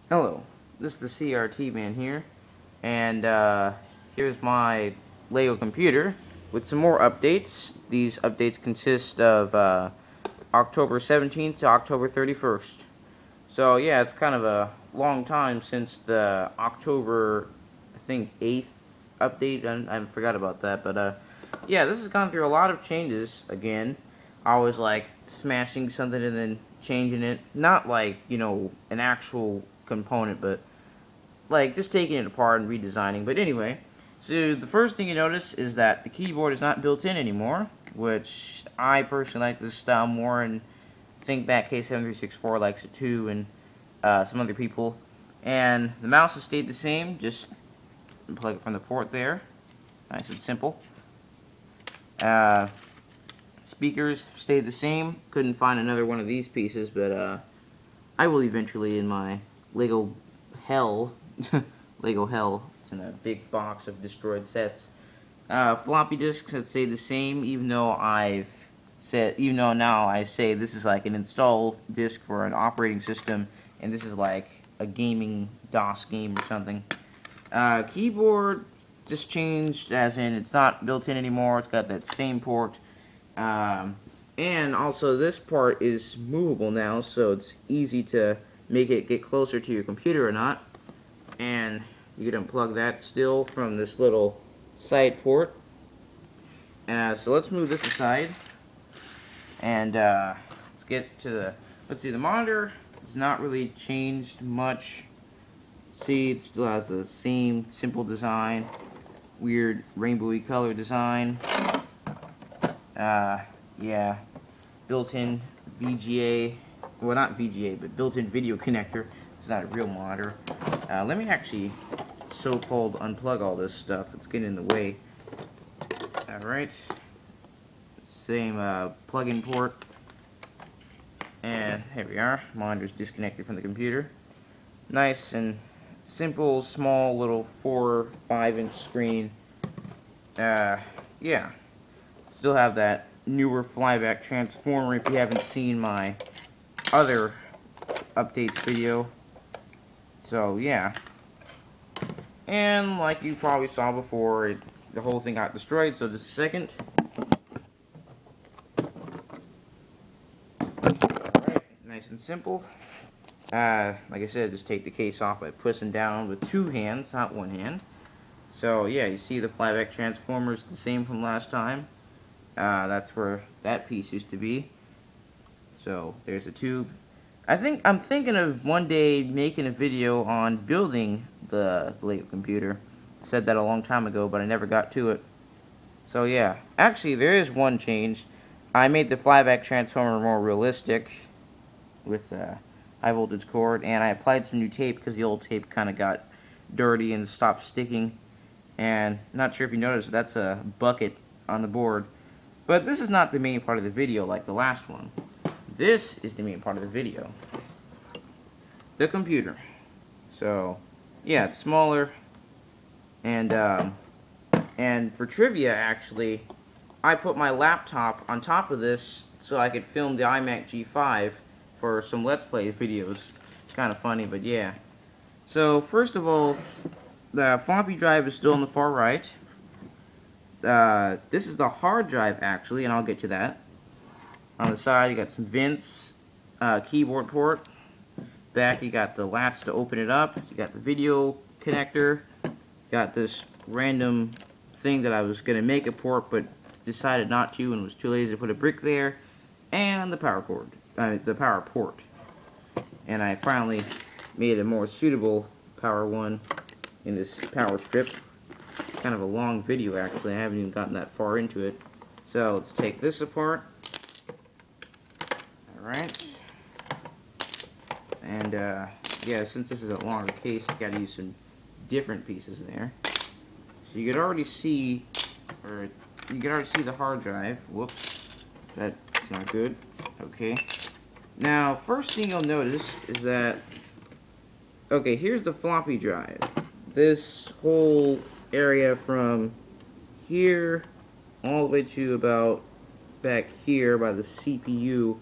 Hello, this is the CRT man here, and here's my Lego computer with some more updates. These updates consist of October 17th to October 31st. So yeah, it's kind of a long time since the October, I think, 8th update. I forgot about that, but yeah, this has gone through a lot of changes again. I was like smashing something and then changing it. Not like, an actual component, but like just taking it apart and redesigning. But anyway, so the first thing you notice is that the keyboard is not built in anymore, which I personally like this style more, and think back K7364 likes it too, and some other people. And the mouse has stayed the same, just plug it from the port there. Nice and simple. Speakers stayed the same. Couldn't find another one of these pieces, but I will eventually in my Lego hell. Lego hell. It's in a big box of destroyed sets. Floppy disks have stayed the same, even though now I say this is like an install disk for an operating system, and this is like a gaming DOS game or something. Keyboard just changed, as in it's not built in anymore. It's got that same port. And also this part is movable now, so it's easy to make it get closer to your computer or not. And you can unplug that still from this little side port. So let's move this aside, and let's get to the monitor. It's not really changed much. See, it still has the same simple design, weird rainbowy color design. Yeah, built-in VGA, well, not VGA, but built-in video connector. It's not a real monitor. Let me actually so-called unplug all this stuff. It's getting in the way. Alright. Same plug-in port. And here we are. Monitor's disconnected from the computer. Nice and simple, small, little 4-5-inch screen. Yeah. Still have that newer flyback transformer if you haven't seen my other updates video. So yeah, and like you probably saw before, the whole thing got destroyed, so just a second. Alright, nice and simple. Like I said, just take the case off by pushing down with two hands, not one hand. So yeah, you see the flyback transformer is the same from last time. That's where that piece used to be. So there's a tube. I'm thinking of one day making a video on building the Lego computer. I said that a long time ago, but I never got to it. So yeah, actually there is one change. I made the flyback transformer more realistic with high voltage cord, and I applied some new tape because the old tape kind of got dirty and stopped sticking. And not sure if you noticed, that's a bucket on the board. But this is not the main part of the video like the last one. This is the main part of the video. The computer. So, yeah, it's smaller. And for trivia, actually, I put my laptop on top of this so I could film the iMac G5 for some Let's Play videos. It's kind of funny, but yeah. So, first of all, the floppy drive is still on the far right. This is the hard drive, actually, and I'll get to that. On the side, you got some vents, keyboard port. Back, you got the latch to open it up. You got the video connector. Got this random thing that I was going to make a port, but decided not to and was too lazy to put a brick there. And the power cord, the power port. And I finally made a more suitable power one in this power strip. Kind of a long video, actually. I haven't even gotten that far into it. So let's take this apart. Alright. And yeah, since this is a longer case, you gotta use some different pieces there. So you could already see, the hard drive. Whoops, that's not good. Okay. Now, first thing you'll notice is that, okay, here's the floppy drive. This whole area from here all the way to about back here by the CPU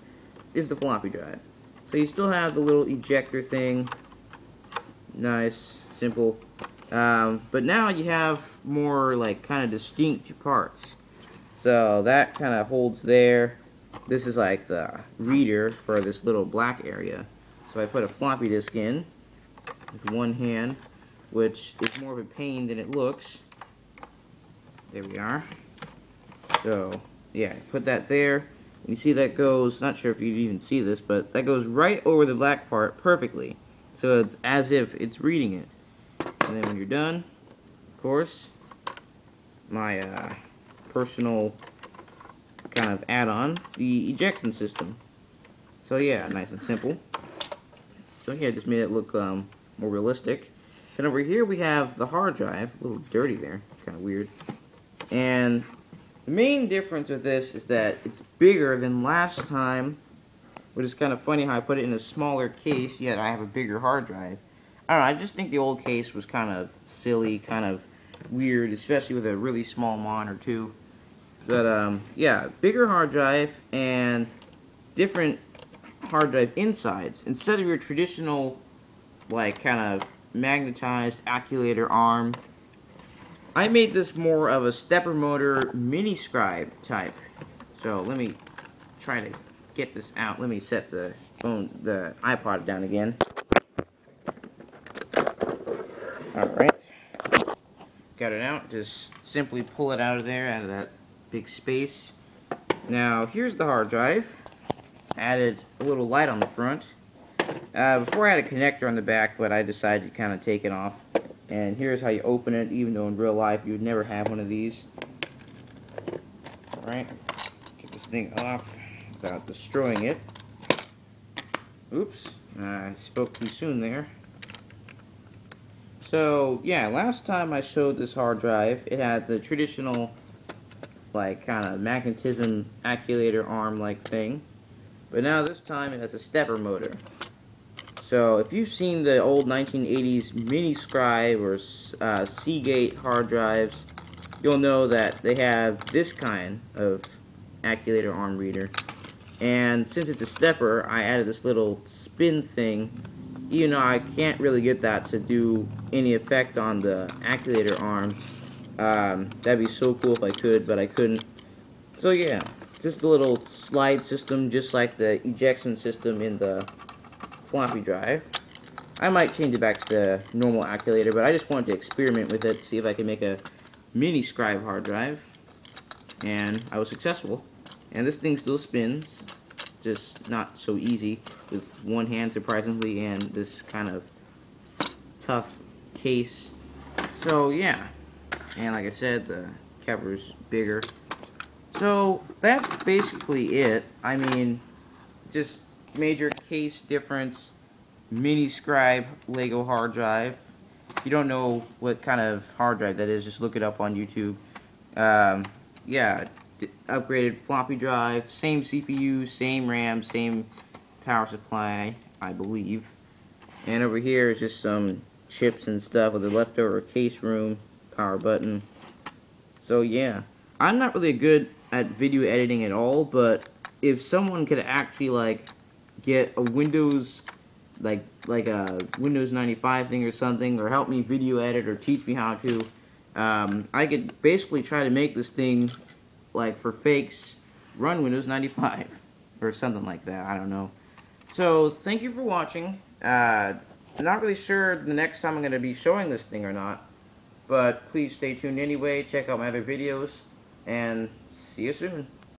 is the floppy drive. So you still have the little ejector thing nice, simple. But now you have more like kind of distinct parts. So that kind of holds there. This is like the reader for this little black area. So I put a floppy disk in with one hand, which is more of a pain than it looks. There we are. So yeah, put that there. You see that goes, not sure if you even see this, but that goes right over the black part perfectly. So it's as if it's reading it. And then when you're done, of course, my personal kind of add-on, the ejection system. So yeah, nice and simple. So yeah, just made it look more realistic. And over here we have the hard drive, a little dirty there, kind of weird. And the main difference with this is that it's bigger than last time, which is kind of funny how I put it in a smaller case, yet I have a bigger hard drive. I don't know, I just think the old case was kind of silly, kind of weird, especially with a really small monitor too. But yeah, bigger hard drive and different hard drive insides. Instead of your traditional, like, kind of magnetized accumulator arm, I made this more of a stepper motor Miniscribe type. So let me try to get this out. Let me set the iPod down again. Alright. Got it out. Just simply pull it out of there, out of that big space. Now here's the hard drive. Added a little light on the front. Before I had a connector on the back, but I decided to kind of take it off. And here's how you open it, even though in real life you would never have one of these. Alright, get this thing off without destroying it. Oops, I spoke too soon there. So, yeah, last time I showed this hard drive, it had the traditional, like, kind of magnetism accumulator arm-like thing. But now this time it has a stepper motor. So if you've seen the old 1980s Miniscribe or Seagate hard drives, you'll know that they have this kind of accumulator arm reader. And since it's a stepper, I added this little spin thing. Even though I can't really get that to do any effect on the accumulator arm. That'd be so cool if I could, but I couldn't. So yeah, it's just a little slide system, just like the ejection system in the floppy drive. I might change it back to the normal accumulator, but I just wanted to experiment with it, see if I could make a Miniscribe hard drive, and I was successful. And this thing still spins, just not so easy with one hand, surprisingly, and this kind of tough case. So yeah, and like I said, the cover's bigger. So that's basically it. I mean, just major case difference, Miniscribe Lego hard drive. If you don't know what kind of hard drive that is, just look it up on YouTube. Yeah, upgraded floppy drive, same CPU, same RAM, same power supply, I believe. And over here is just some chips and stuff with the leftover case room, power button. So yeah, I'm not really good at video editing at all, but if someone could actually like get a Windows, like a Windows 95 thing or something, or help me video edit or teach me how to, I could basically try to make this thing, like for fakes, run Windows 95 or something like that. I don't know. So thank you for watching. I'm not really sure the next time I'm going to be showing this thing or not, but please stay tuned anyway. Check out my other videos, and see you soon.